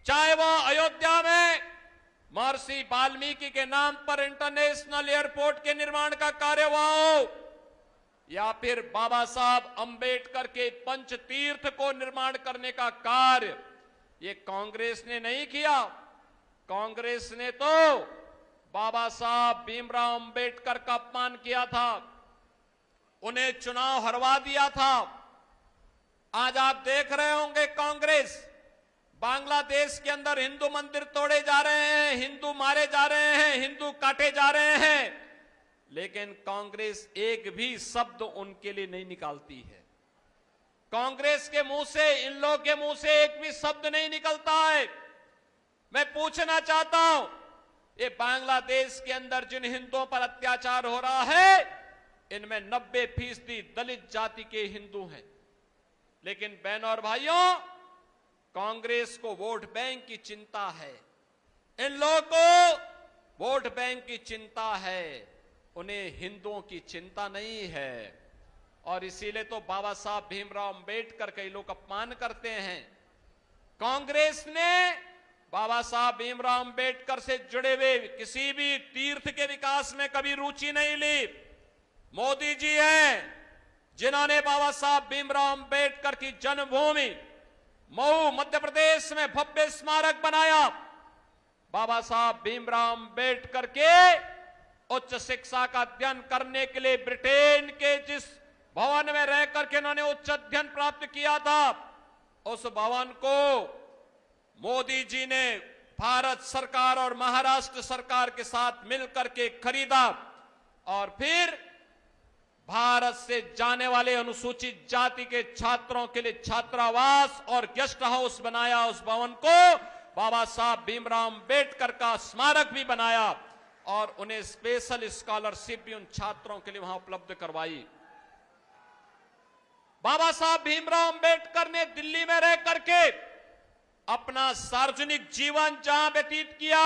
चाहे वो अयोध्या में महर्षि वाल्मीकि के नाम पर इंटरनेशनल एयरपोर्ट के निर्माण का कार्य हुआ हो, या फिर बाबा साहब अंबेडकर के पंचतीर्थ को निर्माण करने का कार्य ये कांग्रेस ने नहीं किया। कांग्रेस ने तो बाबा साहब भीमराव अंबेडकर का अपमान किया था, उन्हें चुनाव हरवा दिया था। आज आप देख रहे होंगे कांग्रेस बांग्लादेश के अंदर हिंदू मंदिर तोड़े जा रहे हैं, हिंदू मारे जा रहे हैं, हिंदू काटे जा रहे हैं, लेकिन कांग्रेस एक भी शब्द उनके लिए नहीं निकालती है। कांग्रेस के मुंह से, इन लोगों के मुंह से एक भी शब्द नहीं निकलता है। मैं पूछना चाहता हूं, ये बांग्लादेश के अंदर जिन हिंदुओं पर अत्याचार हो रहा है, इनमें 90% दलित जाति के हिंदू हैं। लेकिन बहनों और भाइयों, कांग्रेस को वोट बैंक की चिंता है, इन लोगों को वोट बैंक की चिंता है, उन्हें हिंदुओं की चिंता नहीं है। और इसीलिए तो बाबा साहब भीमराव अंबेडकर कई लोग अपमान करते हैं। कांग्रेस ने बाबा साहब भीमराव अंबेडकर से जुड़े हुए किसी भी तीर्थ के विकास में कभी रुचि नहीं ली। मोदी जी हैं जिन्होंने बाबा साहब भीमराव अंबेडकर की जन्मभूमि मऊ मध्य प्रदेश में भव्य स्मारक बनाया। बाबा साहब भीमराव अंबेडकर के उच्च शिक्षा का अध्ययन करने के लिए ब्रिटेन के जिस भवन में रह करके उन्होंने उच्च अध्ययन प्राप्त किया था, उस भवन को मोदी जी ने भारत सरकार और महाराष्ट्र सरकार के साथ मिलकर के खरीदा और फिर भारत से जाने वाले अनुसूचित जाति के छात्रों के लिए छात्रावास और गेस्ट हाउस बनाया। उस भवन को बाबा साहब भीमराव अंबेडकर का स्मारक भी बनाया और उन्हें स्पेशल स्कॉलरशिप भी उन छात्रों के लिए वहां उपलब्ध करवाई। बाबा साहब भीमराव अंबेडकर ने दिल्ली में रह करके अपना सार्वजनिक जीवन जहां व्यतीत किया,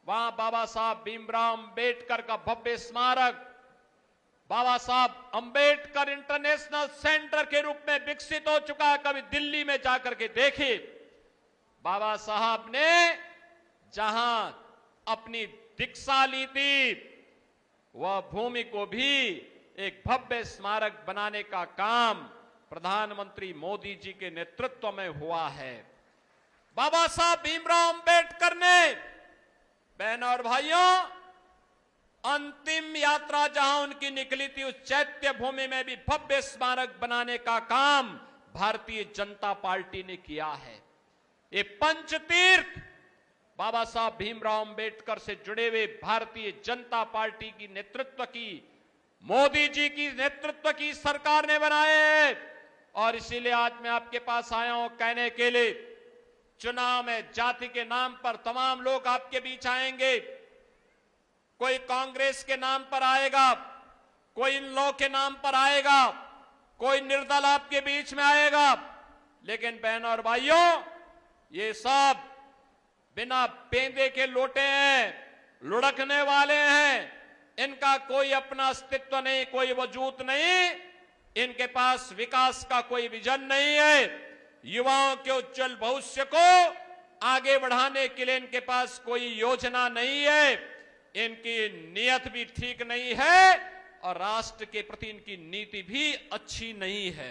वहां बाबा साहब भीमराव अंबेडकर का भव्य स्मारक बाबा साहब अंबेडकर इंटरनेशनल सेंटर के रूप में विकसित हो चुका है। कभी दिल्ली में जाकर के देखिए, बाबा साहब ने जहां अपनी दीक्षा ली थी, वह भूमि को भी एक भव्य स्मारक बनाने का काम प्रधानमंत्री मोदी जी के नेतृत्व में हुआ है। बाबा साहब भीमराव अंबेडकर ने, बहनों और भाइयों, अंतिम यात्रा जहां उनकी निकली थी, उस चैत्य भूमि में भी भव्य स्मारक बनाने का काम भारतीय जनता पार्टी ने किया है। ये पंचतीर्थ बाबा साहब भीमराव अंबेडकर से जुड़े हुए भारतीय जनता पार्टी की नेतृत्व की, मोदी जी की नेतृत्व की सरकार ने बनाए हैं। और इसीलिए आज मैं आपके पास आया हूं कहने के लिए, चुनाव में जाति के नाम पर तमाम लोग आपके बीच आएंगे। कोई कांग्रेस के नाम पर आएगा, कोई इन लोगों के नाम पर आएगा, कोई निर्दल आपके बीच में आएगा। लेकिन बहनों और भाइयों, ये सब बिना पेंदे के लोटे हैं, लुढ़कने वाले हैं। इनका कोई अपना अस्तित्व नहीं, कोई वजूद नहीं, इनके पास विकास का कोई विजन नहीं है। युवाओं के उज्जवल भविष्य को आगे बढ़ाने के लिए इनके पास कोई योजना नहीं है। इनकी नीयत भी ठीक नहीं है और राष्ट्र के प्रति इनकी नीति भी अच्छी नहीं है।